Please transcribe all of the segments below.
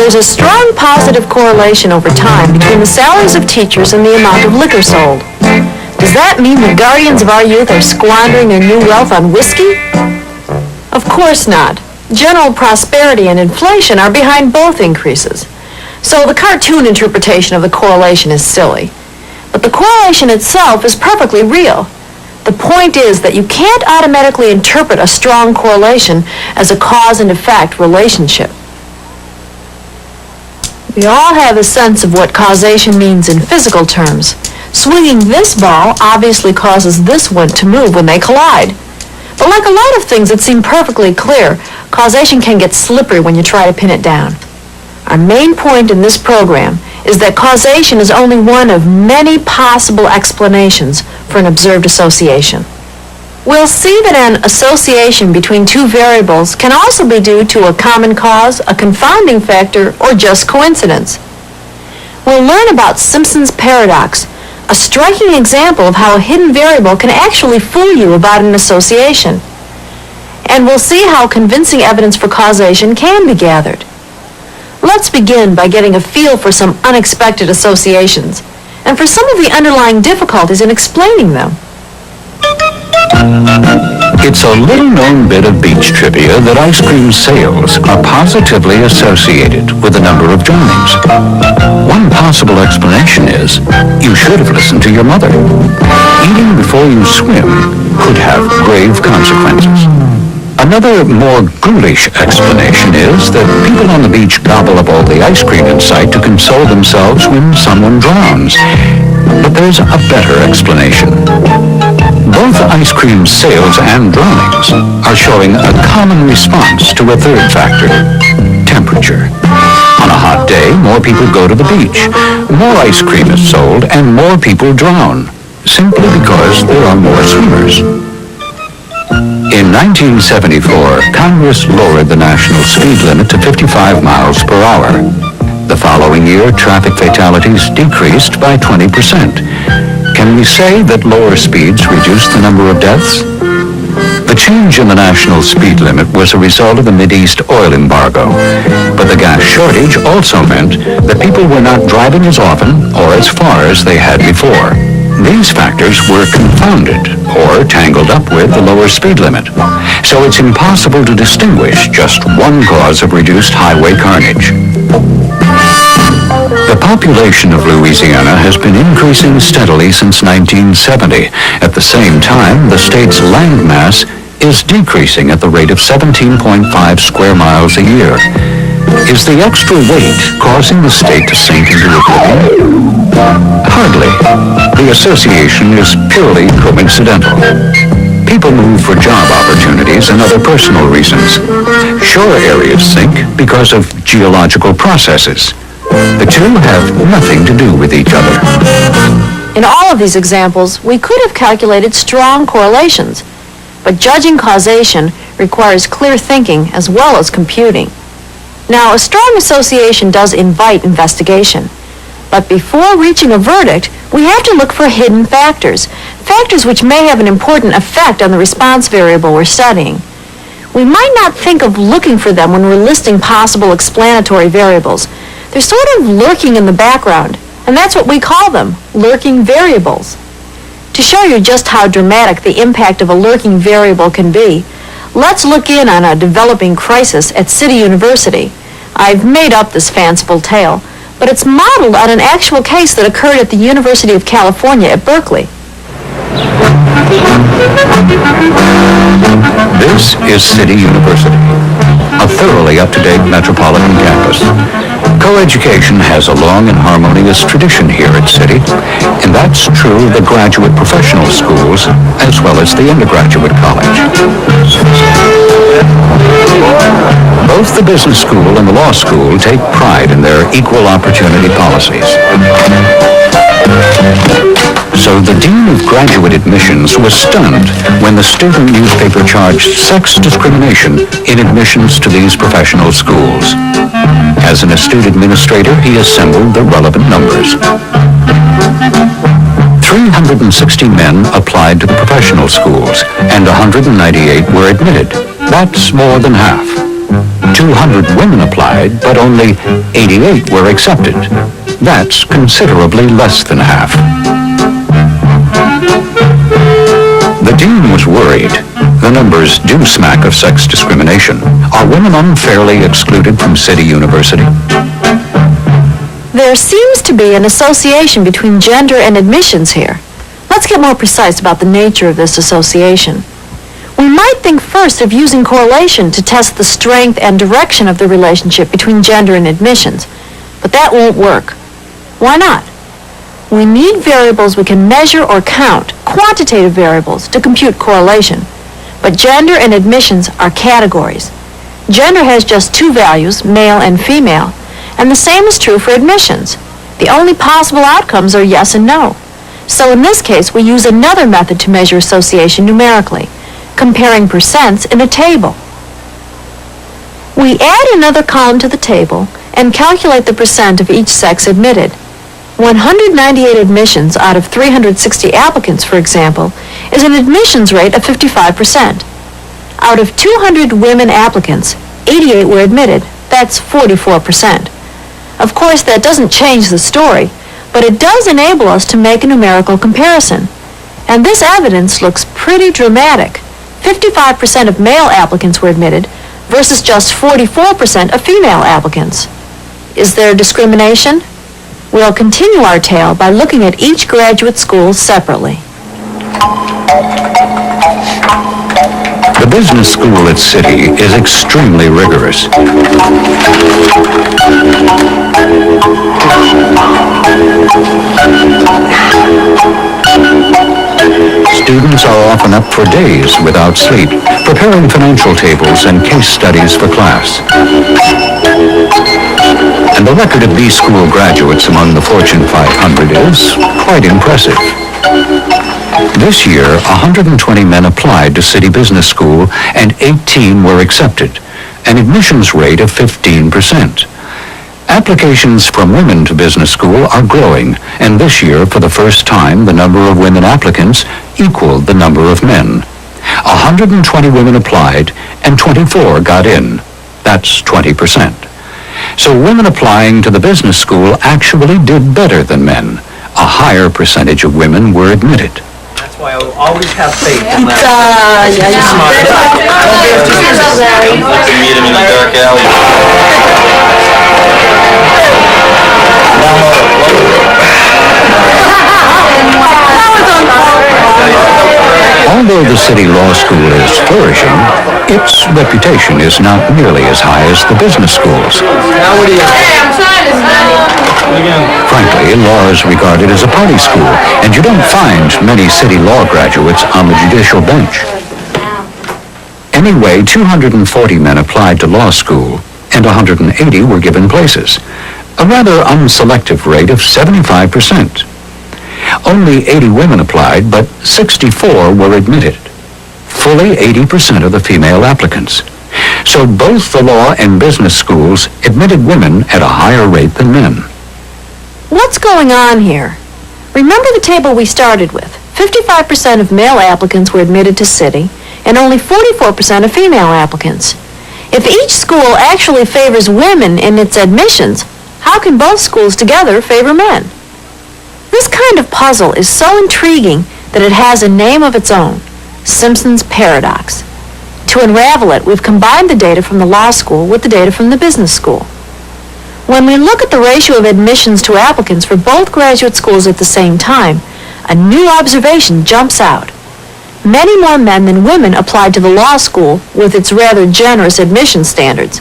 There's a strong positive correlation over time between the salaries of teachers and the amount of liquor sold. Does that mean the guardians of our youth are squandering their new wealth on whiskey? Of course not. General prosperity and inflation are behind both increases. So the cartoon interpretation of the correlation is silly. But the correlation itself is perfectly real. The point is that you can't automatically interpret a strong correlation as a cause and effect relationship. We all have a sense of what causation means in physical terms. Swinging this ball obviously causes this one to move when they collide. But like a lot of things that seem perfectly clear, causation can get slippery when you try to pin it down. Our main point in this program is that causation is only one of many possible explanations for an observed association. We'll see that an association between two variables can also be due to a common cause, a confounding factor, or just coincidence. We'll learn about Simpson's paradox, a striking example of how a hidden variable can actually fool you about an association. And we'll see how convincing evidence for causation can be gathered. Let's begin by getting a feel for some unexpected associations, and for some of the underlying difficulties in explaining them. It's a little-known bit of beach trivia that ice cream sales are positively associated with the number of drownings. One possible explanation is you should have listened to your mother. Eating before you swim could have grave consequences. Another, more ghoulish explanation is that people on the beach gobble up all the ice cream in sight to console themselves when someone drowns. But there's a better explanation. Both ice cream sales and drownings are showing a common response to a third factor, temperature. On a hot day, more people go to the beach, more ice cream is sold, and more people drown, simply because there are more swimmers. In 1974, Congress lowered the national speed limit to 55 miles per hour. The following year, traffic fatalities decreased by 20%. Can we say that lower speeds reduced the number of deaths? The change in the national speed limit was a result of the Mideast oil embargo, but the gas shortage also meant that people were not driving as often or as far as they had before. These factors were confounded or tangled up with the lower speed limit, so it's impossible to distinguish just one cause of reduced highway carnage. The population of Louisiana has been increasing steadily since 1970. At the same time, the state's land mass is decreasing at the rate of 17.5 square miles a year. Is the extra weight causing the state to sink into oblivion? Hardly. The association is purely coincidental. People move for job opportunities and other personal reasons. Shore areas sink because of geological processes. The two have nothing to do with each other. In all of these examples, we could have calculated strong correlations, but judging causation requires clear thinking as well as computing. Now, a strong association does invite investigation, but before reaching a verdict, we have to look for hidden factors, factors which may have an important effect on the response variable we're studying. We might not think of looking for them when we're listing possible explanatory variables. They're sort of lurking in the background, and that's what we call them, lurking variables. To show you just how dramatic the impact of a lurking variable can be, let's look in on a developing crisis at City University. I've made up this fanciful tale, but it's modeled on an actual case that occurred at the University of California at Berkeley. This is City University, a thoroughly up-to-date metropolitan campus. Coeducation has a long and harmonious tradition here at City, and that's true of the graduate professional schools as well as the undergraduate college. Both the business school and the law school take pride in their equal opportunity policies. So the Dean of Graduate Admissions was stunned when the student newspaper charged sex discrimination in admissions to these professional schools. As an astute administrator, he assembled the relevant numbers. 360 men applied to the professional schools, and 198 were admitted. That's more than half. 200 women applied, but only 88 were accepted. That's considerably less than half. The dean was worried. The numbers do smack of sex discrimination. Are women unfairly excluded from City University? There seems to be an association between gender and admissions here. Let's get more precise about the nature of this association. We might think first of using correlation to test the strength and direction of the relationship between gender and admissions, but that won't work. Why not? We need variables we can measure or count, quantitative variables, to compute correlation. But gender and admissions are categories. Gender has just two values, male and female, and the same is true for admissions. The only possible outcomes are yes and no. So in this case, we use another method to measure association numerically, comparing percents in a table. We add another column to the table and calculate the percent of each sex admitted. 198 admissions out of 360 applicants, for example, is an admissions rate of 55%. Out of 200 women applicants, 88 were admitted. That's 44%. Of course, that doesn't change the story, but it does enable us to make a numerical comparison. And this evidence looks pretty dramatic. 55% of male applicants were admitted versus just 44% of female applicants. Is there discrimination? We'll continue our tale by looking at each graduate school separately. The business school at City is extremely rigorous. Students are often up for days without sleep, preparing financial tables and case studies for class. And the record of these school graduates among the Fortune 500 is quite impressive. This year, 120 men applied to City Business School and 18 were accepted, an admissions rate of 15%. Applications from women to business school are growing, and this year, for the first time, the number of women applicants equaled the number of men. 120 women applied, and 24 got in. That's 20%. So women applying to the business school actually did better than men. A higher percentage of women were admitted. That's why I will always have faith in that. Like to meet him in the dark alley. Although the City Law School is flourishing, its reputation is not nearly as high as the business schools. Now what do you... Frankly, law is regarded as a party school, and you don't find many City Law graduates on the judicial bench. Anyway, 240 men applied to law school, and 180 were given places, a rather unselective rate of 75%. Only 80 women applied, but 64 were admitted. Fully 80% of the female applicants. So both the law and business schools admitted women at a higher rate than men. What's going on here? Remember the table we started with. 55% of male applicants were admitted to City, and only 44% of female applicants. If each school actually favors women in its admissions, how can both schools together favor men? This kind of puzzle is so intriguing that it has a name of its own, Simpson's paradox. To unravel it, we've combined the data from the law school with the data from the business school. When we look at the ratio of admissions to applicants for both graduate schools at the same time, a new observation jumps out. Many more men than women applied to the law school with its rather generous admission standards,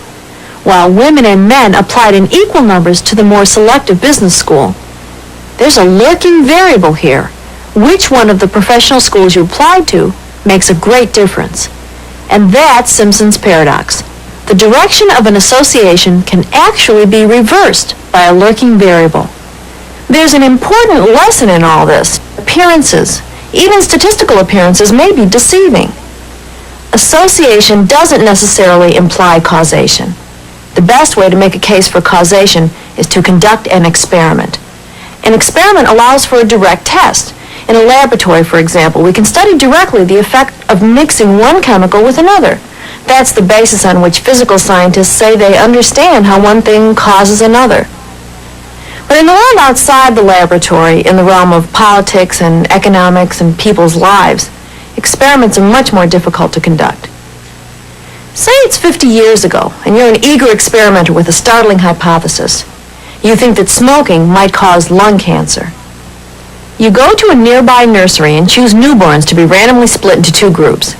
while women and men applied in equal numbers to the more selective business school. There's a lurking variable here. Which one of the professional schools you applied to makes a great difference. And that's Simpson's paradox. The direction of an association can actually be reversed by a lurking variable. There's an important lesson in all this. Appearances, even statistical appearances, may be deceiving. Association doesn't necessarily imply causation. The best way to make a case for causation is to conduct an experiment. An experiment allows for a direct test. In a laboratory, for example, we can study directly the effect of mixing one chemical with another. That's the basis on which physical scientists say they understand how one thing causes another. But in the world outside the laboratory, in the realm of politics and economics and people's lives, experiments are much more difficult to conduct. Say it's 50 years ago, and you're an eager experimenter with a startling hypothesis. You think that smoking might cause lung cancer. You go to a nearby nursery and choose newborns to be randomly split into two groups.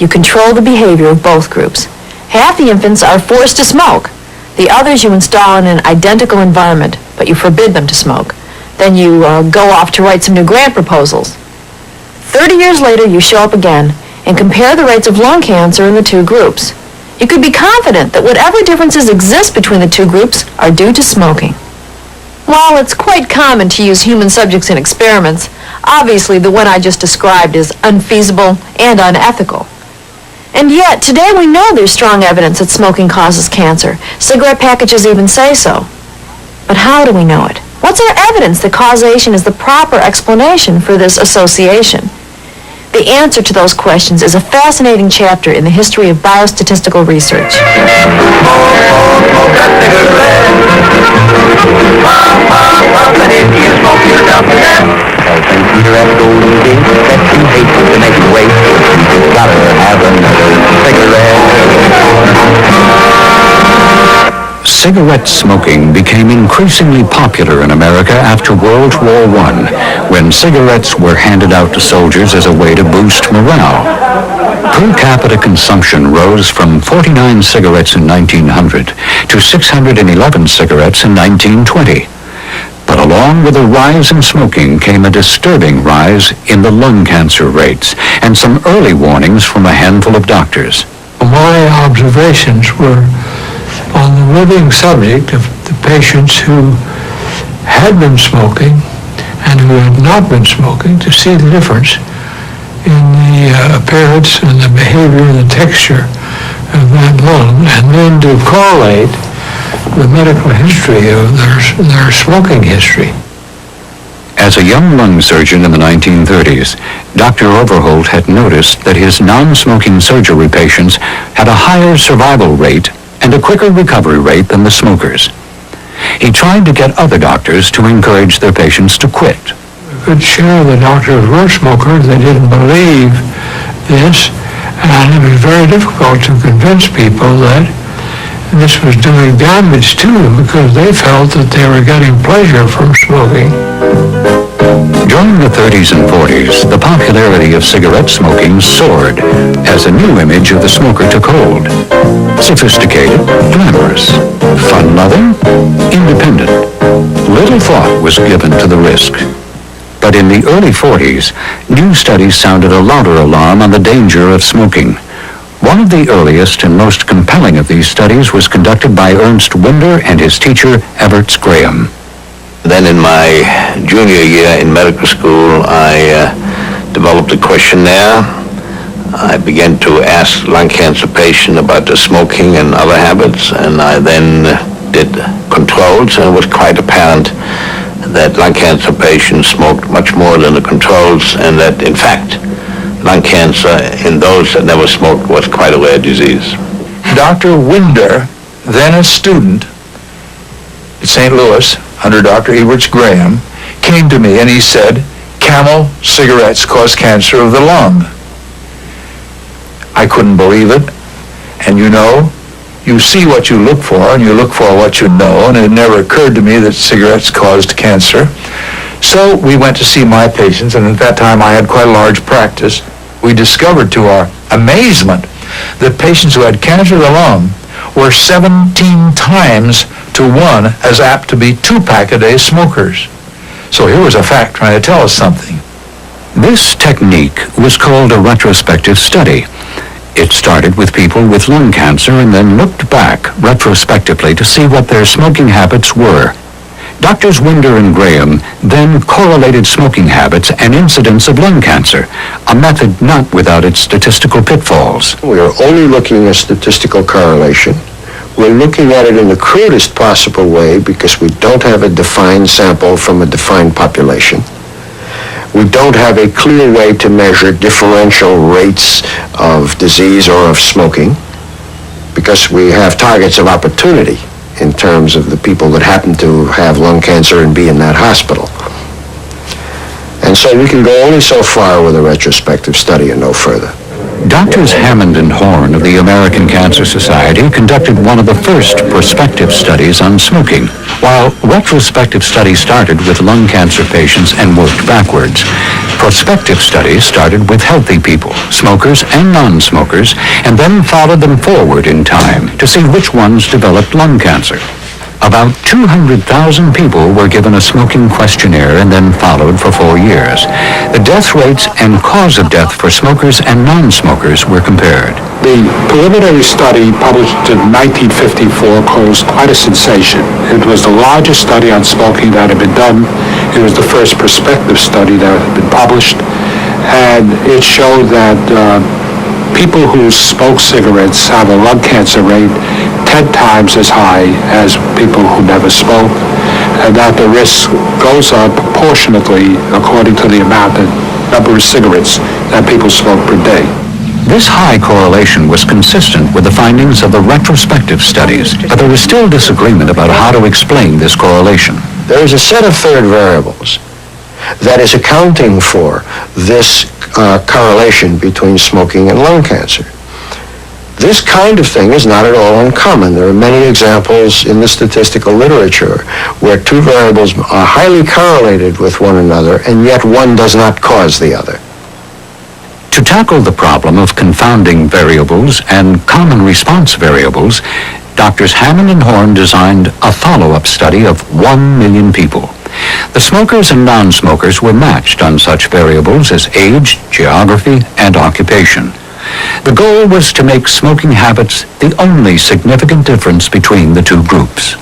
You control the behavior of both groups. Half the infants are forced to smoke. The others you install in an identical environment, but you forbid them to smoke. Then you go off to write some new grant proposals. 30 years later, you show up again and compare the rates of lung cancer in the two groups. You could be confident that whatever differences exist between the two groups are due to smoking. While it's quite common to use human subjects in experiments, obviously the one I just described is unfeasible and unethical. And yet, today we know there's strong evidence that smoking causes cancer. Cigarette packages even say so. But how do we know it? What's our evidence that causation is the proper explanation for this association? The answer to those questions is a fascinating chapter in the history of biostatistical research. Cigarette smoking became increasingly popular in America after World War I, when cigarettes were handed out to soldiers as a way to boost morale. Per capita consumption rose from 49 cigarettes in 1900 to 611 cigarettes in 1920. But along with a rise in smoking came a disturbing rise in the lung cancer rates and some early warnings from a handful of doctors. My observations were on the living subject of the patients who had been smoking and who had not been smoking, to see the difference in the appearance and the behavior and the texture of that lung, and then to correlate the medical history of their smoking history. As a young lung surgeon in the 1930s, Dr. Overholt had noticed that his non-smoking surgery patients had a higher survival rate and a quicker recovery rate than the smokers. He tried to get other doctors to encourage their patients to quit. A good share of the doctors were smokers. They didn't believe this, and it was very difficult to convince people that this was doing damage to them because they felt that they were getting pleasure from smoking. During the 30s and 40s, the popularity of cigarette smoking soared as a new image of the smoker took hold. Sophisticated, glamorous, fun-loving, independent. Little thought was given to the risk. But in the early 40s, new studies sounded a louder alarm on the danger of smoking. One of the earliest and most compelling of these studies was conducted by Ernst Winder and his teacher, Evarts Graham. Then in my junior year in medical school, I developed a questionnaire. I began to ask lung cancer patients about their smoking and other habits, and I then did controls, and it was quite apparent that lung cancer patients smoked much more than the controls, and that, in fact, lung cancer in those that never smoked was quite a rare disease. Dr. Winder, then a student at St. Louis, under Dr. Evarts Graham, came to me and he said, Camel cigarettes cause cancer of the lung. I couldn't believe it. And you see what you look for, and you look for what you know, and it never occurred to me that cigarettes caused cancer. So we went to see my patients, and at that time I had quite a large practice. We discovered to our amazement that patients who had cancer of the lung were 17 times to 1 as apt to be 2-pack-a-day smokers. So here was a fact trying to tell us something. This technique was called a retrospective study. It started with people with lung cancer and then looked back retrospectively to see what their smoking habits were. Doctors Winder and Graham then correlated smoking habits and incidence of lung cancer, a method not without its statistical pitfalls. We are only looking at statistical correlation. We're looking at it in the crudest possible way because we don't have a defined sample from a defined population. We don't have a clear way to measure differential rates of disease or of smoking. because we have targets of opportunity in terms of the people that happen to have lung cancer and be in that hospital. And so we can go only so far with a retrospective study and no further. Doctors Hammond and Horn of the American Cancer Society conducted one of the first prospective studies on smoking, while retrospective studies started with lung cancer patients and worked backwards. Prospective studies started with healthy people, smokers and non-smokers, and then followed them forward in time to see which ones developed lung cancer. About 200,000 people were given a smoking questionnaire and then followed for 4 years. The death rates and cause of death for smokers and non-smokers were compared. The preliminary study published in 1954 caused quite a sensation. It was the largest study on smoking that had been done. It was the first prospective study that had been published, and it showed that people who smoke cigarettes have a lung cancer rate 10 times as high as people who never smoke, and that the risk goes up proportionately according to the amount and number of cigarettes that people smoke per day. This high correlation was consistent with the findings of the retrospective studies, but there was still disagreement about how to explain this correlation. There is a set of third variables that is accounting for this correlation between smoking and lung cancer. This kind of thing is not at all uncommon. There are many examples in the statistical literature where two variables are highly correlated with one another, and yet one does not cause the other. To tackle the problem of confounding variables and common response variables, Doctors Hammond and Horn designed a follow-up study of 1 million people. The smokers and non-smokers were matched on such variables as age, geography, and occupation. The goal was to make smoking habits the only significant difference between the two groups.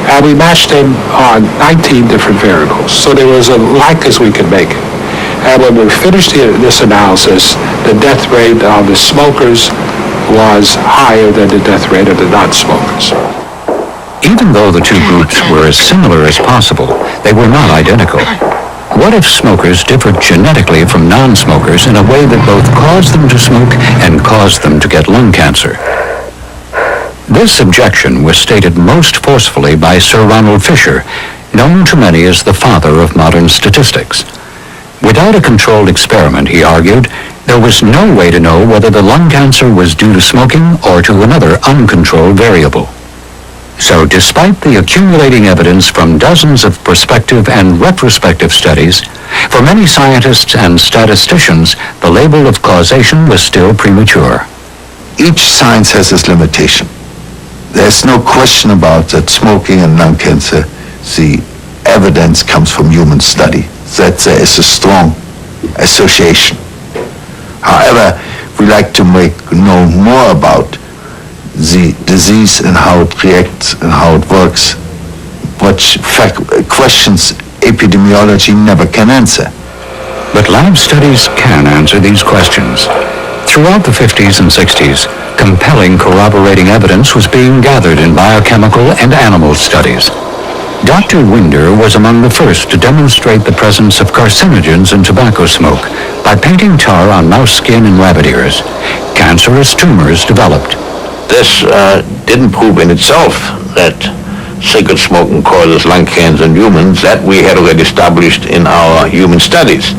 And we matched them on 19 different variables, so there was as like as we could make it. And when we finished this analysis, the death rate of the smokers was higher than the death rate of the non-smokers. Even though the two groups were as similar as possible, they were not identical. What if smokers differed genetically from non-smokers in a way that both caused them to smoke and caused them to get lung cancer? This objection was stated most forcefully by Sir Ronald Fisher, known to many as the father of modern statistics. Without a controlled experiment, he argued, there was no way to know whether the lung cancer was due to smoking or to another uncontrolled variable. So despite the accumulating evidence from dozens of prospective and retrospective studies, for many scientists and statisticians, the label of causation was still premature. Each science has its limitation. There's no question about that smoking and lung cancer, the evidence comes from human study, that there is a strong association. However, we like to know more about the disease and how it reacts and how it works, which questions epidemiology never can answer. But lab studies can answer these questions. Throughout the 50s and 60s, compelling corroborating evidence was being gathered in biochemical and animal studies. Dr. Winder was among the first to demonstrate the presence of carcinogens in tobacco smoke by painting tar on mouse skin and rabbit ears. Cancerous tumors developed. This didn't prove in itself that cigarette smoking causes lung cancer in humans. That we had already established in our human studies.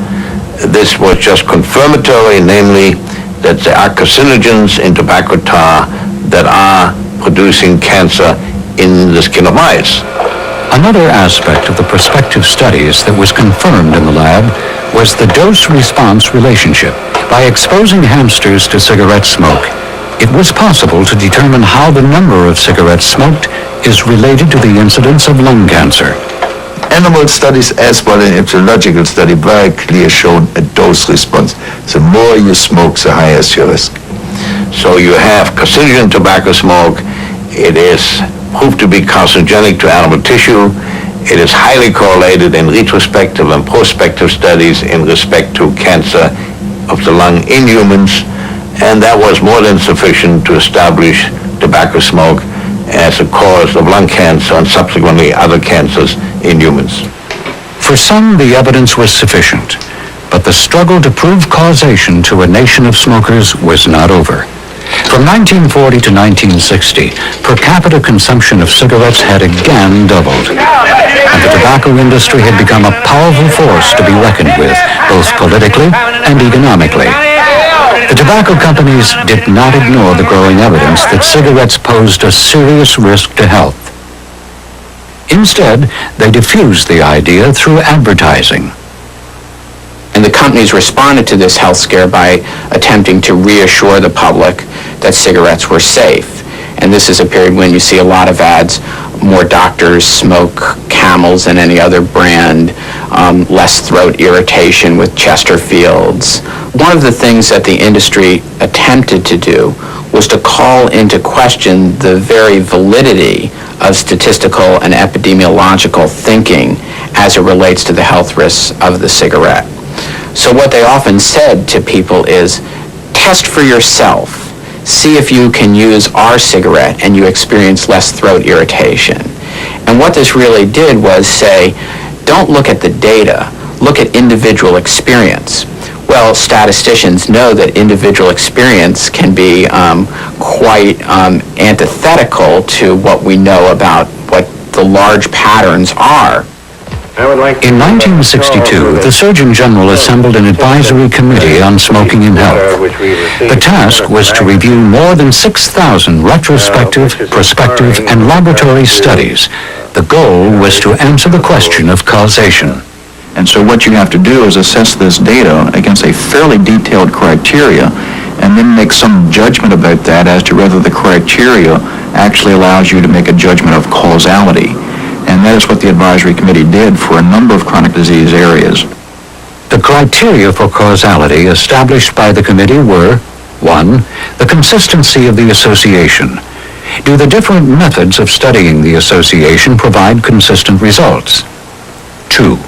This was just confirmatory, namely that there are carcinogens in tobacco tar that are producing cancer in the skin of mice. Another aspect of the prospective studies that was confirmed in the lab was the dose-response relationship. By exposing hamsters to cigarette smoke, it was possible to determine how the number of cigarettes smoked is related to the incidence of lung cancer. Animal studies as well as epidemiological study very clearly shown a dose response. The more you smoke, the higher is your risk. So you have carcinogen tobacco smoke. It is proved to be carcinogenic to animal tissue. It is highly correlated in retrospective and prospective studies in respect to cancer of the lung in humans, and that was more than sufficient to establish tobacco smoke as a cause of lung cancer and subsequently other cancers in humans. For some, the evidence was sufficient, but the struggle to prove causation to a nation of smokers was not over. From 1940 to 1960, per capita consumption of cigarettes had again doubled, and the tobacco industry had become a powerful force to be reckoned with, both politically and economically. The tobacco companies did not ignore the growing evidence that cigarettes posed a serious risk to health. Instead, they diffused the idea through advertising. And the companies responded to this health scare by attempting to reassure the public that cigarettes were safe. And this is a period when you see a lot of ads, more doctors smoke Camels than any other brand, less throat irritation with Chesterfields. One of the things that the industry attempted to do was to call into question the very validity of statistical and epidemiological thinking as it relates to the health risks of the cigarette. So what they often said to people is, test for yourself. See if you can use our cigarette and you experience less throat irritation. And what this really did was say, don't look at the data, look at individual experience. Well, statisticians know that individual experience can be quite antithetical to what we know about what the large patterns are. In 1962, the Surgeon General assembled an advisory committee on smoking and health. The task was to review more than 6,000 retrospective, prospective, and laboratory studies. The goal was to answer the question of causation. And so what you have to do is assess this data against a fairly detailed criteria and then make some judgment about that as to whether the criteria actually allows you to make a judgment of causality. And that is what the advisory committee did for a number of chronic disease areas. The criteria for causality established by the committee were: 1. The consistency of the association. Do the different methods of studying the association provide consistent results? 2.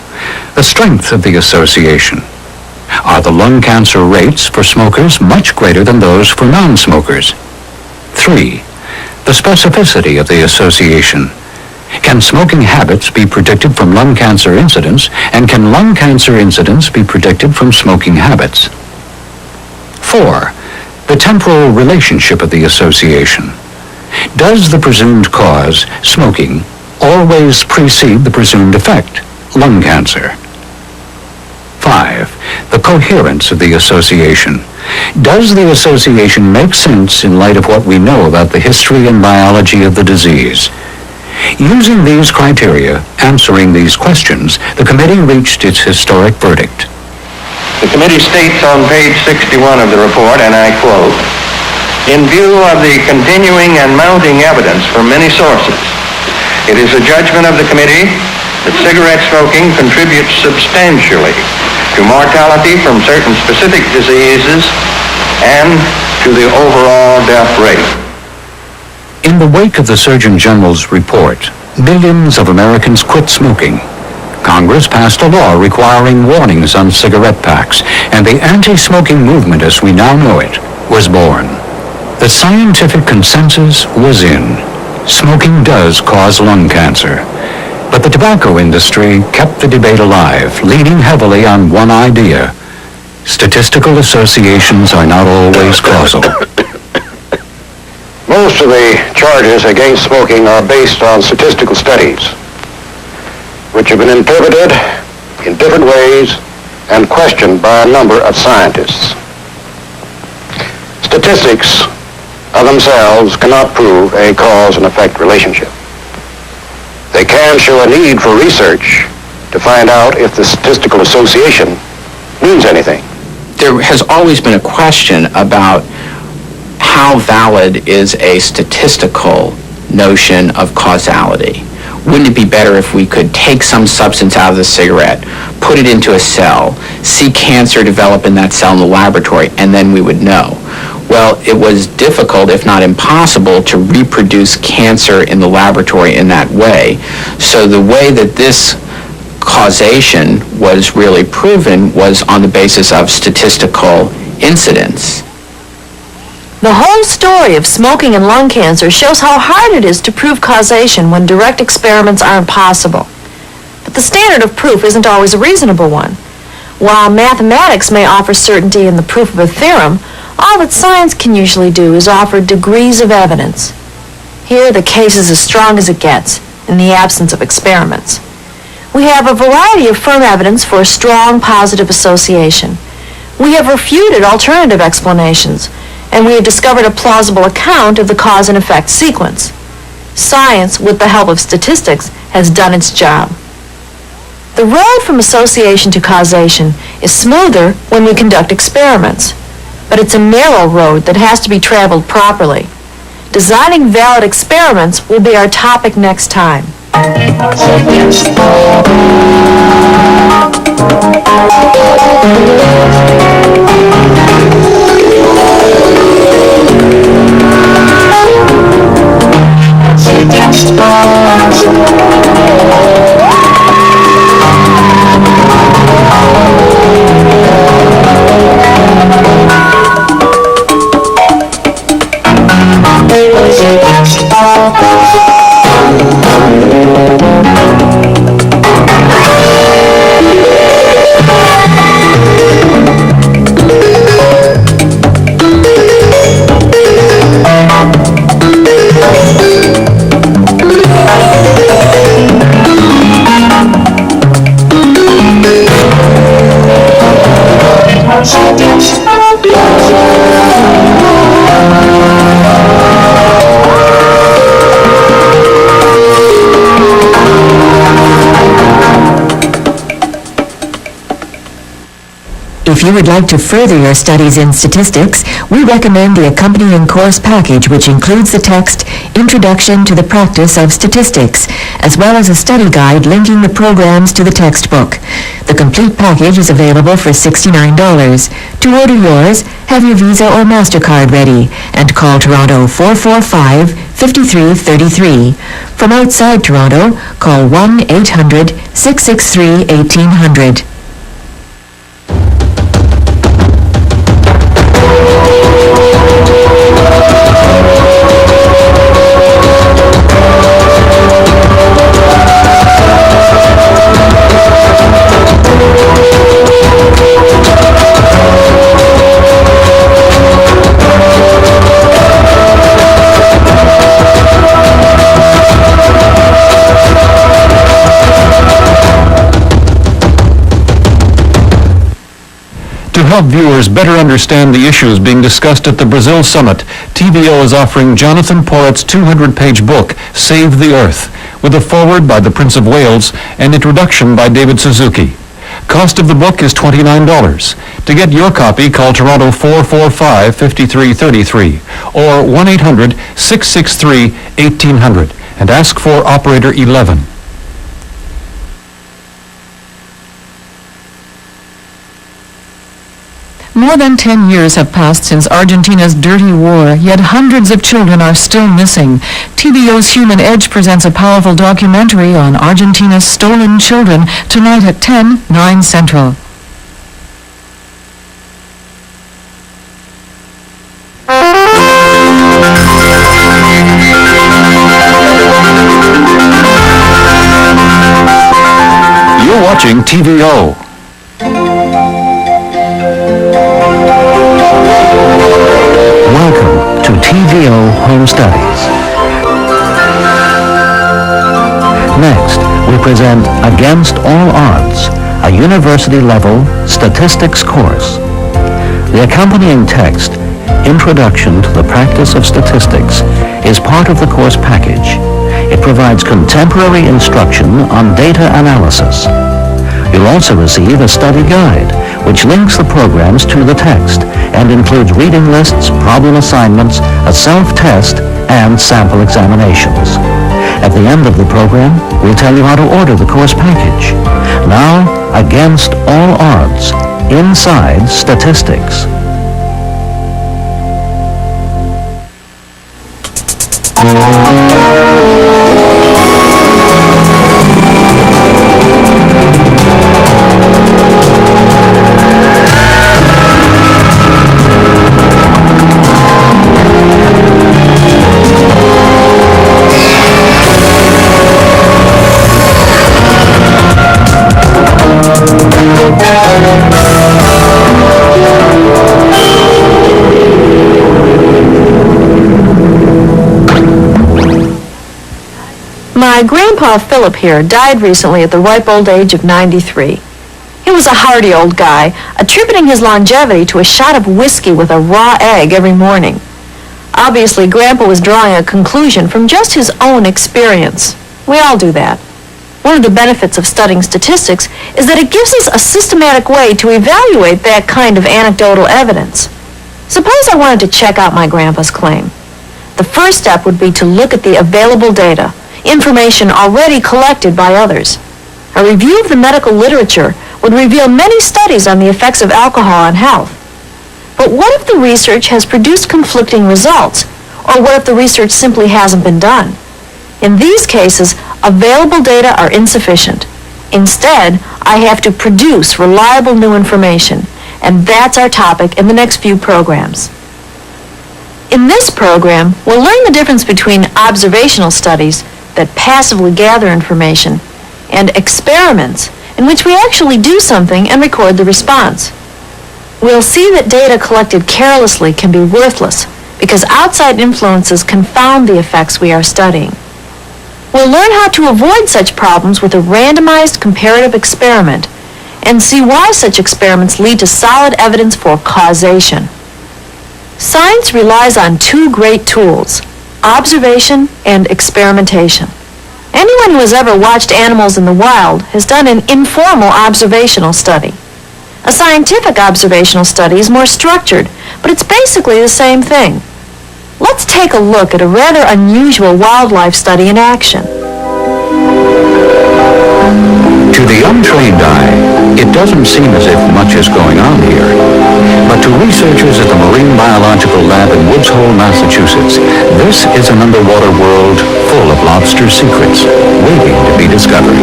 The strength of the association. Are the lung cancer rates for smokers much greater than those for non-smokers? 3. The specificity of the association. Can smoking habits be predicted from lung cancer incidence, and can lung cancer incidence be predicted from smoking habits? 4. The temporal relationship of the association. Does the presumed cause, smoking, always precede the presumed effect, lung cancer? 5. The coherence of the association. Does the association make sense in light of what we know about the history and biology of the disease? Using these criteria, answering these questions, the committee reached its historic verdict. The committee states on page 61 of the report, and I quote, "In view of the continuing and mounting evidence from many sources, it is a judgment of the committee that cigarette smoking contributes substantially to mortality from certain specific diseases and to the overall death rate." In the wake of the Surgeon General's report, millions of Americans quit smoking. Congress passed a law requiring warnings on cigarette packs, and the anti-smoking movement as we now know it was born. The scientific consensus was in. Smoking does cause lung cancer. But the tobacco industry kept the debate alive, leaning heavily on one idea. Statistical associations are not always causal. Most of the charges against smoking are based on statistical studies, which have been interpreted in different ways and questioned by a number of scientists. Statistics of themselves cannot prove a cause and effect relationship. They can show a need for research to find out if the statistical association means anything. There has always been a question about how valid is a statistical notion of causality. Wouldn't it be better if we could take some substance out of the cigarette, put it into a cell, see cancer develop in that cell in the laboratory, and then we would know? Well, it was difficult, if not impossible, to reproduce cancer in the laboratory in that way. So the way that this causation was really proven was on the basis of statistical incidence. The whole story of smoking and lung cancer shows how hard it is to prove causation when direct experiments aren't possible. But the standard of proof isn't always a reasonable one. While mathematics may offer certainty in the proof of a theorem, All that science can usually do is offer degrees of evidence. Here, the case is as strong as it gets, in the absence of experiments. We have a variety of firm evidence for a strong positive association. We have refuted alternative explanations, and we have discovered a plausible account of the cause and effect sequence. Science, with the help of statistics, has done its job. The road from association to causation is smoother when we conduct experiments, but it's a narrow road that has to be traveled properly. Designing valid experiments will be our topic next time. If you would like to further your studies in statistics, we recommend the accompanying course package, which includes the text Introduction to the Practice of Statistics, as well as a study guide linking the programs to the textbook. The complete package is available for $69. To order yours, have your Visa or MasterCard ready and call Toronto 445-5333. From outside Toronto, call 1-800-663-1800. To help viewers better understand the issues being discussed at the Brazil Summit, TVO is offering Jonathan Porritt's 200-page book, Save the Earth, with a foreword by the Prince of Wales and introduction by David Suzuki. Cost of the book is $29. To get your copy, call Toronto 445-5333 or 1-800-663-1800 and ask for Operator 11. More than 10 years have passed since Argentina's dirty war, yet hundreds of children are still missing. TVO's Human Edge presents a powerful documentary on Argentina's stolen children tonight at 10, 9 Central. You're watching TVO. Welcome to TVO Home Studies. Next, we present Against All Odds, a university-level statistics course. The accompanying text, Introduction to the Practice of Statistics, is part of the course package. It provides contemporary instruction on data analysis. You'll also receive a study guide, which links the programs to the text and includes reading lists, problem assignments, a self-test, and sample examinations. At the end of the program, we'll tell you how to order the course package. Now, Against All Odds, Inside Statistics. My grandpa Philip here died recently at the ripe old age of 93. He was a hearty old guy, attributing his longevity to a shot of whiskey with a raw egg every morning. Obviously, Grandpa was drawing a conclusion from just his own experience. We all do that. One of the benefits of studying statistics is that it gives us a systematic way to evaluate that kind of anecdotal evidence. Suppose I wanted to check out my grandpa's claim. The first step would be to look at the available data, information already collected by others. A review of the medical literature would reveal many studies on the effects of alcohol on health. But what if the research has produced conflicting results? Or what if the research simply hasn't been done? In these cases, available data are insufficient. Instead, I have to produce reliable new information, and that's our topic in the next few programs. In this program, we'll learn the difference between observational studies that passively gather information and experiments in which we actually do something and record the response. We'll see that data collected carelessly can be worthless because outside influences confound the effects we are studying. We'll learn how to avoid such problems with a randomized comparative experiment and see why such experiments lead to solid evidence for causation. Science relies on two great tools, observation and experimentation. Anyone who has ever watched animals in the wild has done an informal observational study. A scientific observational study is more structured, but it's basically the same thing. Let's take a look at a rather unusual wildlife study in action. To the untrained eye, it doesn't seem as if much is going on here. But to researchers at the Marine Biological Lab in Woods Hole, Massachusetts, this is an underwater world full of lobster secrets waiting to be discovered.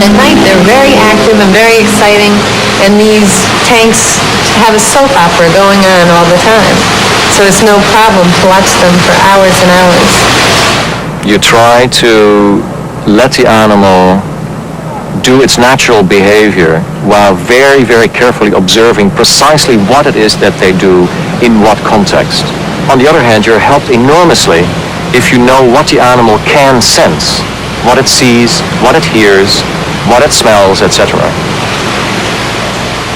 At night, they're very active and very exciting, and these tanks have a soap opera going on all the time. So it's no problem to watch them for hours and hours. You try to let the animal do its natural behavior while very, very carefully observing precisely what it is that they do in what context. On the other hand, you're helped enormously if you know what the animal can sense, what it sees, what it hears, what it smells, etc.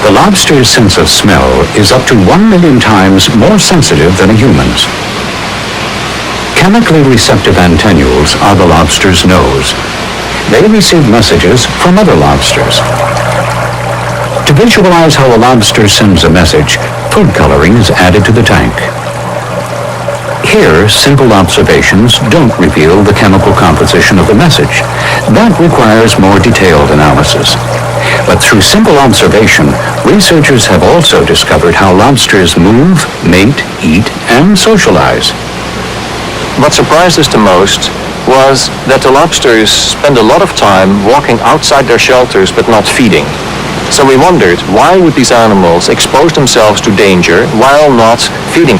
The lobster's sense of smell is up to 1 million times more sensitive than a human's. Chemically receptive antennules are the lobster's nose. They receive messages from other lobsters. To visualize how a lobster sends a message, food coloring is added to the tank. Here, simple observations don't reveal the chemical composition of the message. That requires more detailed analysis. But through simple observation, researchers have also discovered how lobsters move, mate, eat, and socialize. What surprised us the most was that the lobsters spend a lot of time walking outside their shelters but not feeding. So we wondered, why would these animals expose themselves to danger while not feeding?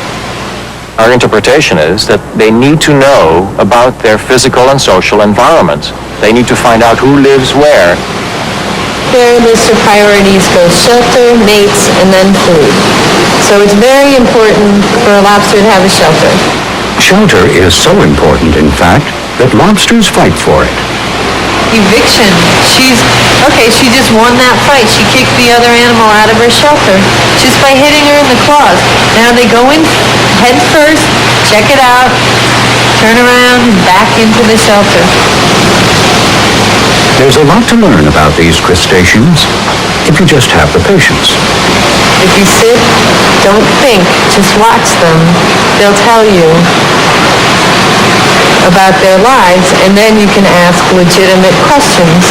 Our interpretation is that they need to know about their physical and social environment. They need to find out who lives where. Their list of priorities goes shelter, mates, and then food. So it's very important for a lobster to have a shelter. Shelter is so important, in fact, that lobsters fight for it. Eviction. She just won that fight. She kicked the other animal out of her shelter just by hitting her in the claws. Now they go in head first, check it out, turn around, and back into the shelter. There's a lot to learn about these crustaceans if you just have the patience. If you sit, don't think, just watch them. They'll tell you about their lives, and then you can ask legitimate questions,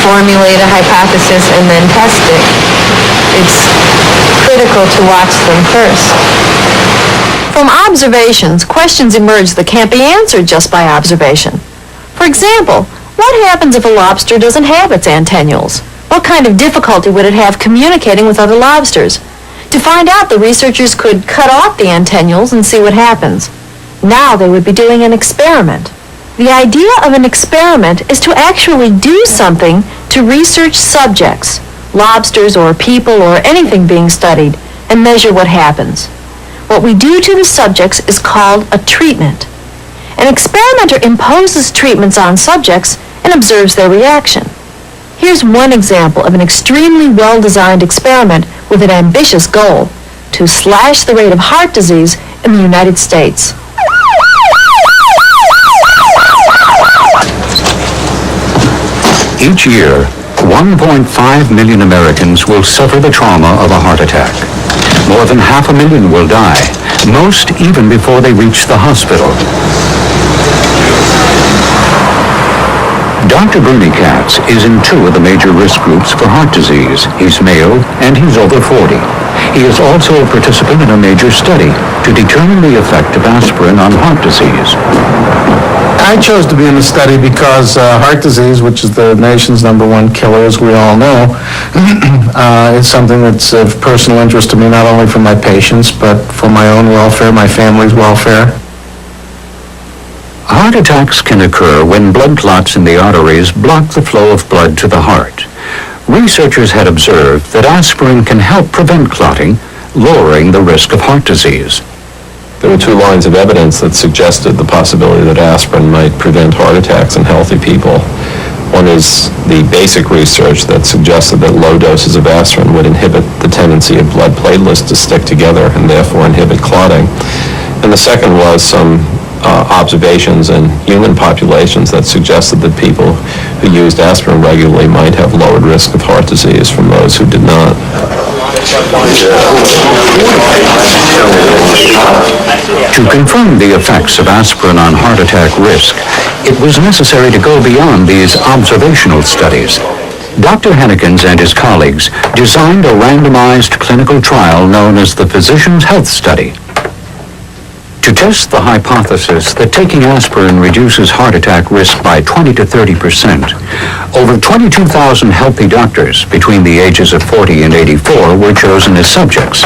formulate a hypothesis, and then test it. It's critical to watch them first. From observations, questions emerge that can't be answered just by observation. For example, what happens if a lobster doesn't have its antennules? What kind of difficulty would it have communicating with other lobsters? To find out, the researchers could cut off the antennules and see what happens. Now they would be doing an experiment. The idea of an experiment is to actually do something to research subjects, lobsters or people or anything being studied, and measure what happens. What we do to the subjects is called a treatment. An experimenter imposes treatments on subjects and observes their reaction. Here's one example of an extremely well-designed experiment with an ambitious goal: to slash the rate of heart disease in the United States. Each year, 1.5 million Americans will suffer the trauma of a heart attack. More than 500,000 will die, most even before they reach the hospital. Dr. Bernie Katz is in 2 of the major risk groups for heart disease. He's male and he's over 40. He is also a participant in a major study to determine the effect of aspirin on heart disease. I chose to be in the study because heart disease, which is the nation's #1 killer, as we all know, is something that's of personal interest to me, not only for my patients, but for my own welfare, my family's welfare. Heart attacks can occur when blood clots in the arteries block the flow of blood to the heart. Researchers had observed that aspirin can help prevent clotting, lowering the risk of heart disease. There were 2 lines of evidence that suggested the possibility that aspirin might prevent heart attacks in healthy people. One is the basic research that suggested that low doses of aspirin would inhibit the tendency of blood platelets to stick together and therefore inhibit clotting. And the second was some observations in human populations that suggested that people who used aspirin regularly might have lowered risk of heart disease from those who did not. To confirm the effects of aspirin on heart attack risk, it was necessary to go beyond these observational studies. Dr. Hennekens and his colleagues designed a randomized clinical trial known as the Physician's Health Study. To test the hypothesis that taking aspirin reduces heart attack risk by 20 to 30%, over 22,000 healthy doctors between the ages of 40 and 84 were chosen as subjects.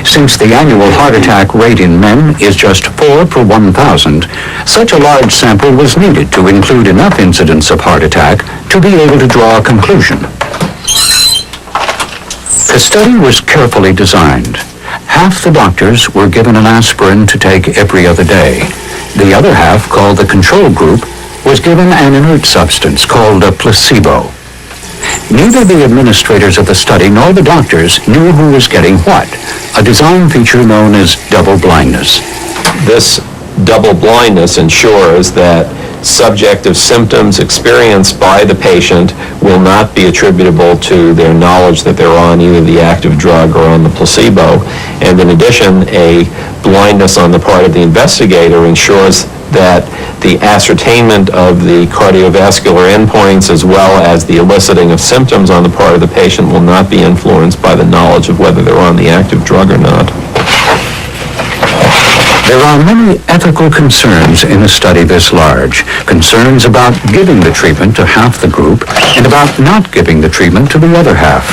Since the annual heart attack rate in men is just 4 per 1,000, such a large sample was needed to include enough incidence of heart attack to be able to draw a conclusion. The study was carefully designed. Half the doctors were given an aspirin to take every other day. The other half, called the control group, was given an inert substance called a placebo. Neither the administrators of the study nor the doctors knew who was getting what, a design feature known as double blindness. This double blindness ensures that subjective symptoms experienced by the patient will not be attributable to their knowledge that they're on either the active drug or on the placebo. And in addition, a blindness on the part of the investigator ensures that the ascertainment of the cardiovascular endpoints as well as the eliciting of symptoms on the part of the patient will not be influenced by the knowledge of whether they're on the active drug or not. There are many ethical concerns in a study this large. Concerns about giving the treatment to half the group and about not giving the treatment to the other half.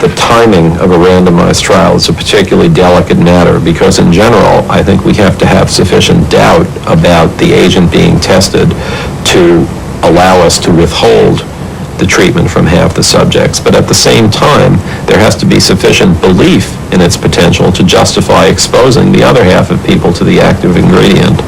The timing of a randomized trial is a particularly delicate matter because in general, I think we have to have sufficient doubt about the agent being tested to allow us to withhold the treatment from half the subjects. But at the same time, there has to be sufficient belief in its potential to justify exposing the other half of people to the active ingredient.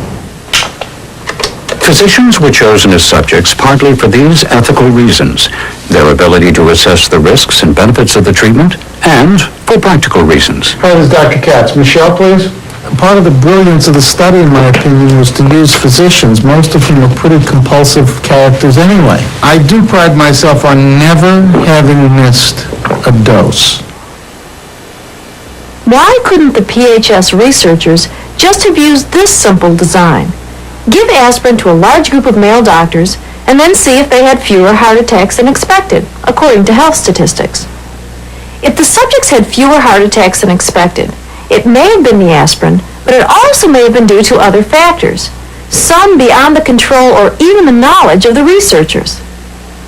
Physicians were chosen as subjects partly for these ethical reasons, their ability to assess the risks and benefits of the treatment, and for practical reasons. Hi, this is Dr. Katz. Michelle, please. Part of the brilliance of the study, in my opinion, was to use physicians, most of whom are pretty compulsive characters anyway. I do pride myself on never having missed a dose. Why couldn't the PHS researchers just have used this simple design? Give aspirin to a large group of male doctors and then see if they had fewer heart attacks than expected, according to health statistics. If the subjects had fewer heart attacks than expected, it may have been the aspirin, but it also may have been due to other factors, some beyond the control or even the knowledge of the researchers.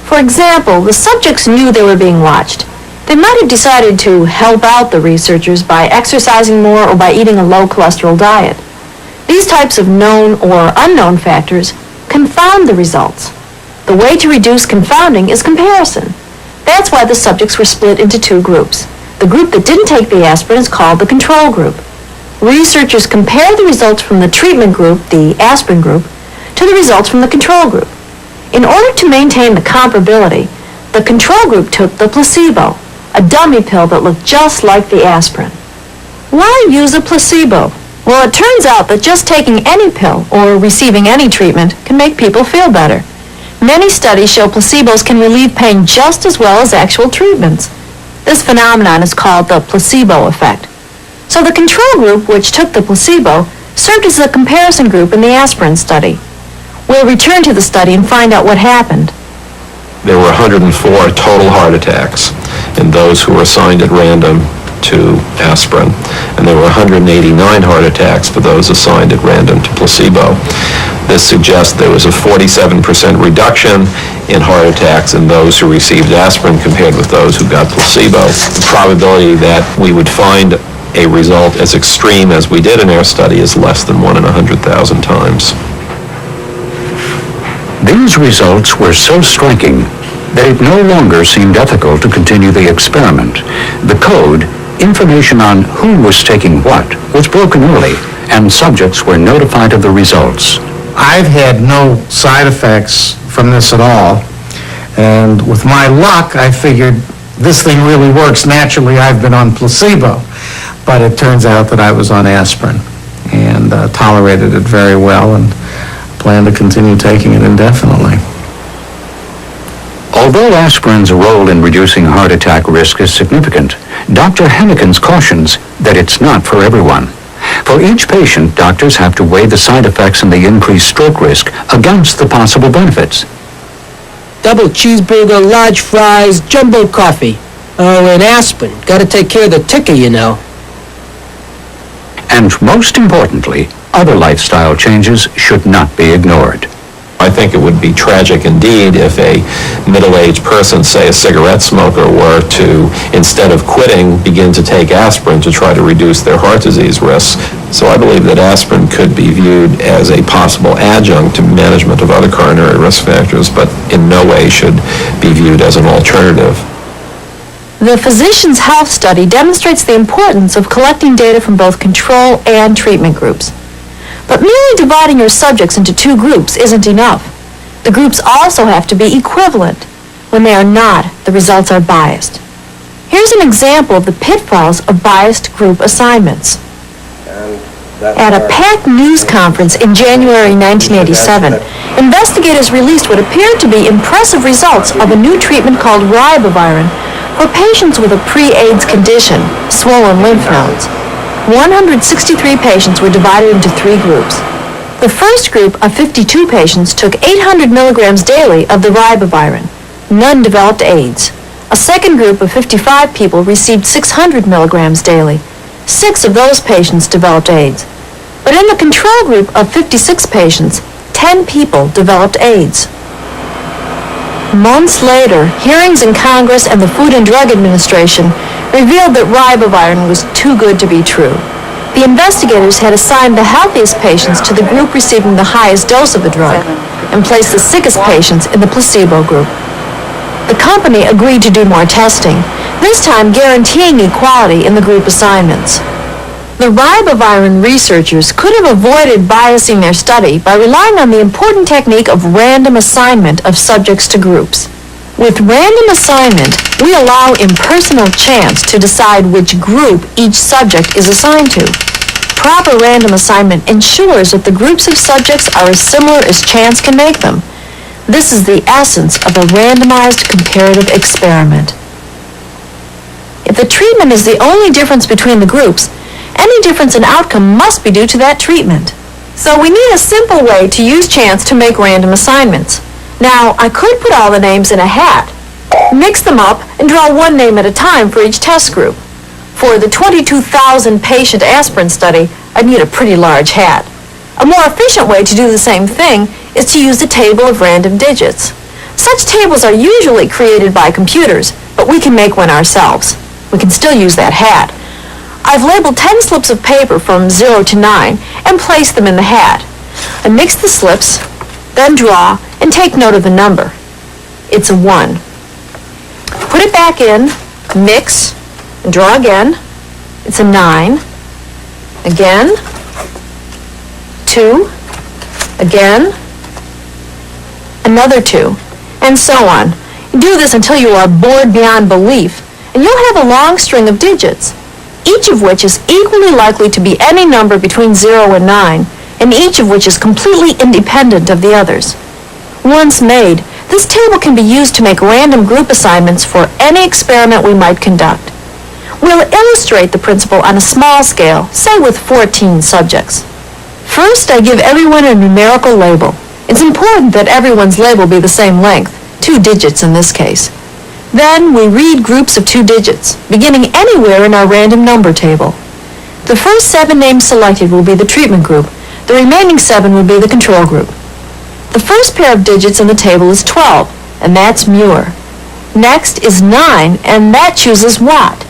For example, the subjects knew they were being watched. They might have decided to help out the researchers by exercising more or by eating a low cholesterol diet. These types of known or unknown factors confound the results. The way to reduce confounding is comparison. That's why the subjects were split into 2 groups. The group that didn't take the aspirin is called the control group. Researchers compared the results from the treatment group, the aspirin group, to the results from the control group. In order to maintain the comparability, the control group took the placebo, a dummy pill that looked just like the aspirin. Why use a placebo? Well, it turns out that just taking any pill or receiving any treatment can make people feel better. Many studies show placebos can relieve pain just as well as actual treatments. This phenomenon is called the placebo effect. So the control group, which took the placebo, served as a comparison group in the aspirin study. We'll return to the study and find out what happened. There were 104 total heart attacks in those who were assigned at random to aspirin, and there were 189 heart attacks for those assigned at random to placebo. This suggests there was a 47% reduction in heart attacks in those who received aspirin compared with those who got placebo. The probability that we would find a result as extreme as we did in our study is less than 1 in 100,000 times. These results were so striking that it no longer seemed ethical to continue the experiment. The code, information on who was taking what, was broken early, and subjects were notified of the results. I've had no side effects from this at all, and with my luck, I figured this thing really works. Naturally, I've been on placebo, but it turns out that I was on aspirin and tolerated it very well and plan to continue taking it indefinitely. Although aspirin's role in reducing heart attack risk is significant, Dr. Hennekens cautions that it's not for everyone. For each patient, doctors have to weigh the side effects and the increased stroke risk against the possible benefits. Double cheeseburger, large fries, jumbo coffee. Oh, and aspirin. Gotta take care of the ticker, you know. And most importantly, other lifestyle changes should not be ignored. I think it would be tragic indeed if a middle-aged person, say a cigarette smoker, were to, instead of quitting, begin to take aspirin to try to reduce their heart disease risks. So I believe that aspirin could be viewed as a possible adjunct to management of other coronary risk factors, but in no way should be viewed as an alternative. The Physicians' Health Study demonstrates the importance of collecting data from both control and treatment groups. But merely dividing your subjects into two groups isn't enough. The groups also have to be equivalent. When they are not, the results are biased. Here's an example of the pitfalls of biased group assignments. At a packed news conference in January 1987, investigators released what appeared to be impressive results of a new treatment called ribavirin for patients with a pre-AIDS condition, swollen lymph nodes. 163 patients were divided into three groups. The first group of 52 patients took 800 milligrams daily of the ribavirin. None developed AIDS. A second group of 55 people received 600 milligrams daily. 6 of those patients developed AIDS. But in the control group of 56 patients, 10 people developed AIDS. Months later, hearings in Congress and the Food and Drug Administration revealed that ribavirin was too good to be true. The investigators had assigned the healthiest patients to the group receiving the highest dose of the drug and placed the sickest patients in the placebo group. The company agreed to do more testing, this time guaranteeing equality in the group assignments. The ribavirin researchers could have avoided biasing their study by relying on the important technique of random assignment of subjects to groups. With random assignment, we allow impersonal chance to decide which group each subject is assigned to. Proper random assignment ensures that the groups of subjects are as similar as chance can make them. This is the essence of a randomized comparative experiment. If the treatment is the only difference between the groups, any difference in outcome must be due to that treatment. So we need a simple way to use chance to make random assignments. Now, I could put all the names in a hat, mix them up, and draw one name at a time for each test group. For the 22,000 patient aspirin study, I'd need a pretty large hat. A more efficient way to do the same thing is to use a table of random digits. Such tables are usually created by computers, but we can make one ourselves. We can still use that hat. I've labeled 10 slips of paper from 0 to 9 and placed them in the hat. I mix the slips, then draw, and take note of the number. It's a 1. Put it back in, mix, and draw again. It's a 9. Again. 2. Again. another 2, and so on. Do this until you are bored beyond belief, and you'll have a long string of digits, each of which is equally likely to be any number between 0 and 9, and each of which is completely independent of the others. Once made, this table can be used to make random group assignments for any experiment we might conduct. We'll illustrate the principle on a small scale, say with 14 subjects. First, I give everyone a numerical label. It's important that everyone's label be the same length, 2 digits in this case. Then we read groups of 2 digits, beginning anywhere in our random number table. The first 7 names selected will be the treatment group. The remaining 7 will be the control group. The first pair of digits in the table is 12, and that's Muir. Next is 9, and that chooses Watt.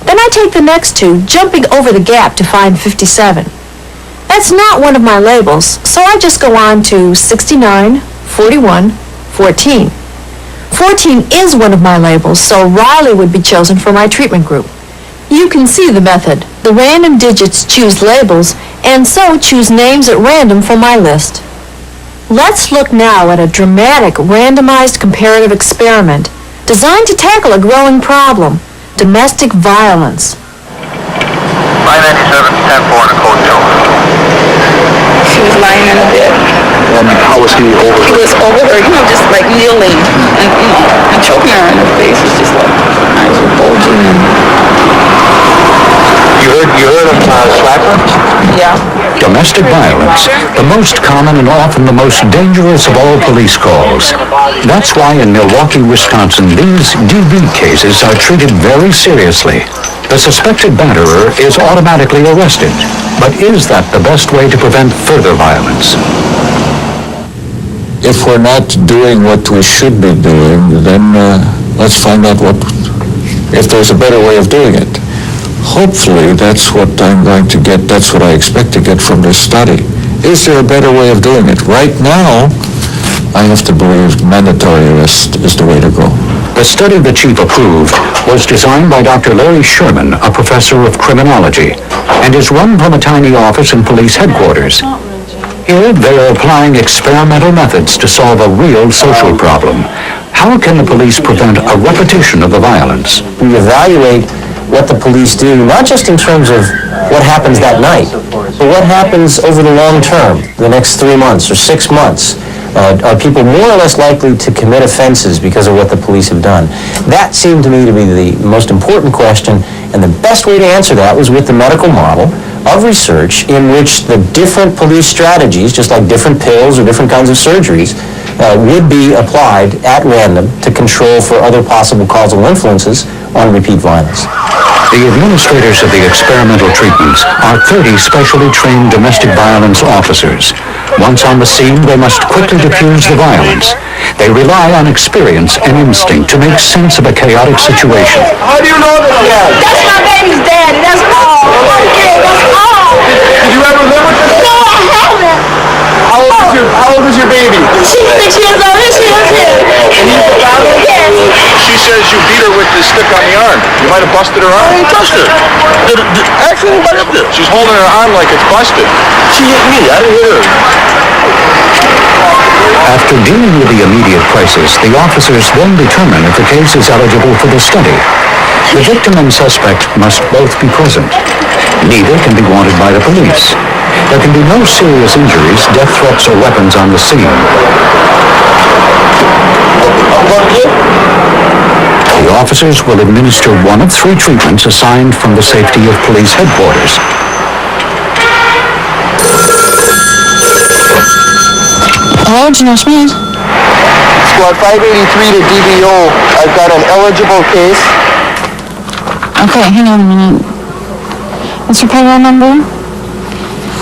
Then I take the next 2, jumping over the gap to find 57. That's not one of my labels, so I just go on to 69, 41, 14. 14 is one of my labels, so Riley would be chosen for my treatment group. You can see the method. The random digits choose labels, and so choose names at random from my list. Let's look now at a dramatic, randomized comparative experiment designed to tackle a growing problem, domestic violence. 597, 10-4, Nicole Jones. She was lying in a bed. And how was he over He was over her, just like kneeling and, and choking her in the face. It's just like, eyes were bulging and... You heard him slap her? Yeah. Domestic violence, the most common and often the most dangerous of all police calls. That's why in Milwaukee, Wisconsin, these DV cases are treated very seriously. The suspected batterer is automatically arrested. But is that the best way to prevent further violence? If we're not doing what we should be doing, then let's find out if there's a better way of doing it. Hopefully, that's what I'm going to get, that's what I expect to get from this study. Is there a better way of doing it? Right now, I have to believe mandatory arrest is the way to go. The study the chief approved was designed by Dr. Larry Sherman, a professor of criminology, and is run from a tiny office in police headquarters. Here, they are applying experimental methods to solve a real social problem. How can the police prevent a repetition of the violence? We evaluate what the police do, not just in terms of what happens that night, but what happens over the long term, the next 3 months or 6 months. Are people more or less likely to commit offenses because of what the police have done? That seemed to me to be the most important question, and the best way to answer that was with the medical model of research in which the different police strategies, just like different pills or different kinds of surgeries, would be applied at random to control for other possible causal influences on repeat violence. The administrators of the experimental treatments are 30 specially trained domestic violence officers. Once on the scene, they must quickly diffuse the violence. They rely on experience and instinct to make sense of a chaotic situation. How do you know that? That's my baby's daddy, that's all. Yeah, that's all. Did you ever live with this? No, I haven't. How old is your baby? She's 6 years old and she was here. And he's the father? Yes. She says you beat her with this stick on the arm. You might have busted her arm. I ain't touched her. Ask anybody up there. She's holding her arm like it's busted. She hit me. I didn't hit her. After dealing with the immediate crisis, the officers then determine if the case is eligible for the study. The victim and suspect must both be present. Neither can be wanted by the police. There can be no serious injuries, death threats, or weapons on the scene. The officers will administer one of 3 treatments assigned from the safety of police headquarters. Hello, General Schmidt. Squad 583 to DBO. I've got an eligible case. Okay, hang on a minute. What's your payroll number?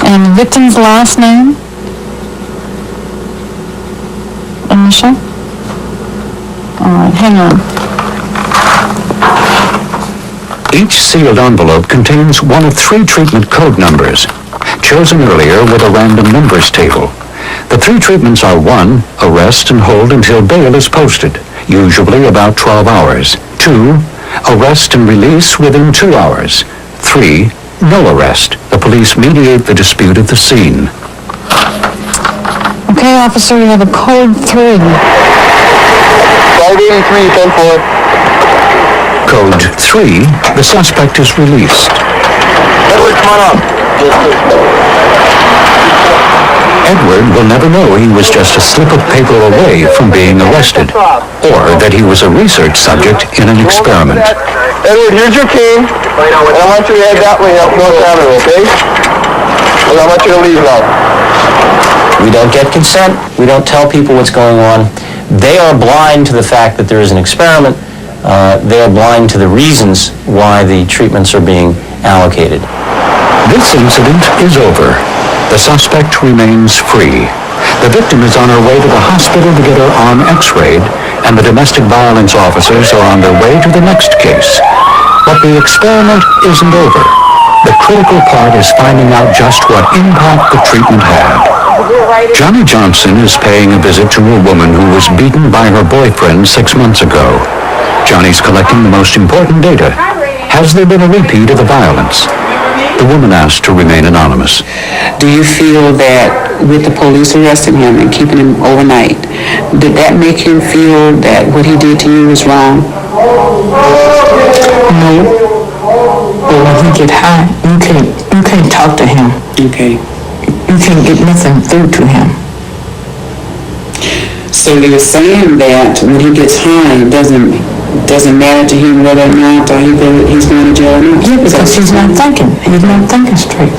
And the victim's last name? Initial? All right, hang on. Each sealed envelope contains one of 3 treatment code numbers, chosen earlier with a random numbers table. The 3 treatments are 1, arrest and hold until bail is posted, usually about 12 hours. 2, arrest and release within 2 hours. 3, no arrest. The police mediate the dispute at the scene. Okay, officer, you have a code 3. 583, 10-4. Code 3, the suspect is released. Edward, come on up. Edward will never know he was just a slip of paper away from being arrested, or that he was a research subject in an experiment. Edward, here's your key. And I want you to head that way up North Avenue, okay? And I want you to leave now. We don't get consent. We don't tell people what's going on. They are blind to the fact that there is an experiment. They are blind to the reasons why the treatments are being allocated. This incident is over. The suspect remains free. The victim is on her way to the hospital to get her arm x-rayed, and the domestic violence officers are on their way to the next case. But the experiment isn't over. The critical part is finding out just what impact the treatment had. Johnny Johnson is paying a visit to a woman who was beaten by her boyfriend 6 months ago. Johnny's collecting the most important data. Has there been a repeat of the violence? The woman asked to remain anonymous. Do you feel that with the police arresting him and keeping him overnight, did that make him feel that what he did to you was wrong? No. But when he get high, you can't talk to him. Okay. You can't get nothing through to him. So you're saying that when he gets high, it doesn't matter to him whether or not he's going to jail or not? Yeah, because he's not thinking. He's not thinking straight.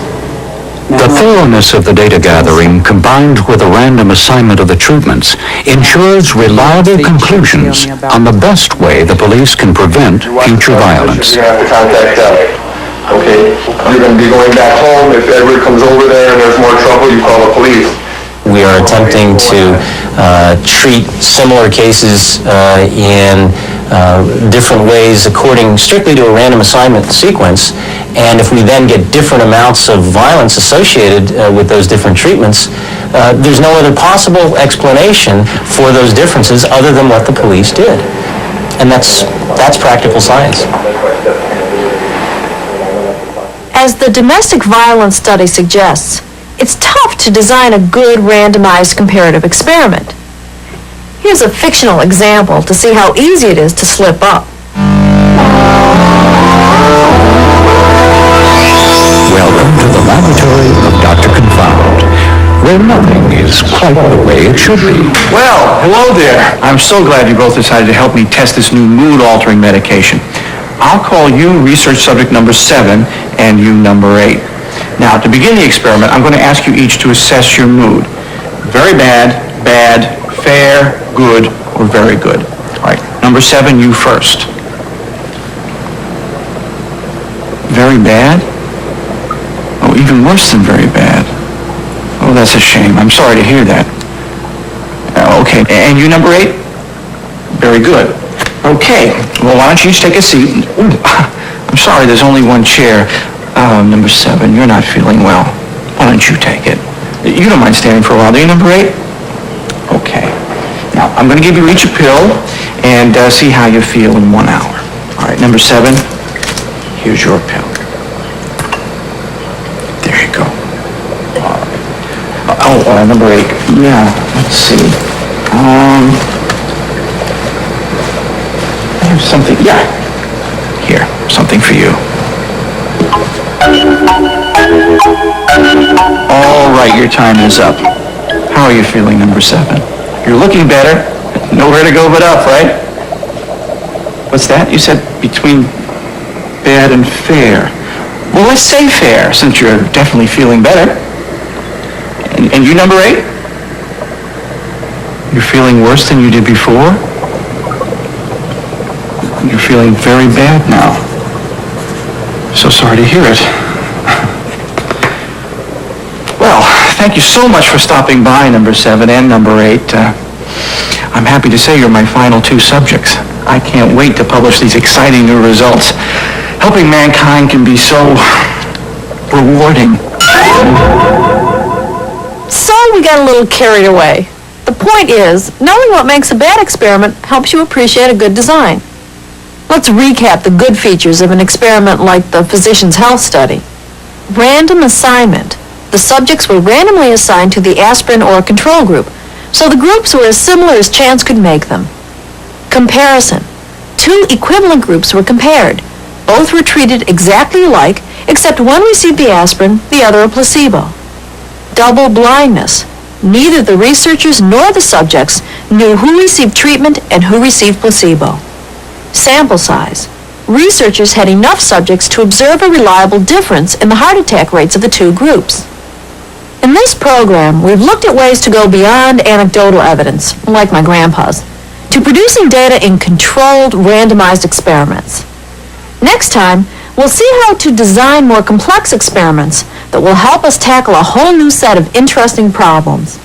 The thoroughness of the data gathering, combined with a random assignment of the treatments, ensures reliable conclusions on the best way the police can prevent future violence. You're going to have to contact them. Okay? You're going to be going back home. If Edward comes over there and there's more trouble, you call the police. We are attempting to treat similar cases in different ways according strictly to a random assignment sequence. And if we then get different amounts of violence associated with those different treatments, there's no other possible explanation for those differences other than what the police did. And that's practical science. As the domestic violence study suggests, it's tough to design a good randomized comparative experiment. Here's a fictional example to see how easy it is to slip up. Welcome to the laboratory of Dr. Confound, where nothing is quite the way it should be. Well, hello there. I'm so glad you both decided to help me test this new mood-altering medication. I'll call you research subject number 7 and you number 8. Now, to begin the experiment, I'm going to ask you each to assess your mood. Very bad, bad, fair, good, or very good. All right, number 7, you first. Very bad? Oh, even worse than very bad. Oh, that's a shame. I'm sorry to hear that. Okay, and you number 8? Very good. Okay, well, why don't you each take a seat? Ooh, I'm sorry, there's only one chair. Number 7, you're not feeling well. Why don't you take it? You don't mind standing for a while, do you, number 8? Okay. Now, I'm going to give you each a pill and see how you feel in 1 hour. All right, number 7, here's your pill. There you go. Number 8. Yeah, let's see. Here's something. Yeah. Here, something for you. All right, your time is up. How are you feeling, number 7? You're looking better. Nowhere to go but up, right? What's that? You said between bad and fair. Well, let's say fair, since you're definitely feeling better. And you, number 8? You're feeling worse than you did before? You're feeling very bad now. So sorry to hear it. Well, thank you so much for stopping by, number 7 and number 8. I'm happy to say you're my final 2 subjects. I can't wait to publish these exciting new results. Helping mankind can be so rewarding. So we got a little carried away. The point is, knowing what makes a bad experiment helps you appreciate a good design. Let's recap the good features of an experiment like the Physician's Health Study. Random assignment. the subjects were randomly assigned to the aspirin or control group, so the groups were as similar as chance could make them. Comparison. 2 equivalent groups were compared. Both were treated exactly alike, except one received the aspirin, the other a placebo. Double blindness. Neither the researchers nor the subjects knew who received treatment and who received placebo. Sample size. Researchers had enough subjects to observe a reliable difference in the heart attack rates of the 2 groups. In this program, we've looked at ways to go beyond anecdotal evidence, like my grandpa's, to producing data in controlled, randomized experiments. Next time, we'll see how to design more complex experiments that will help us tackle a whole new set of interesting problems.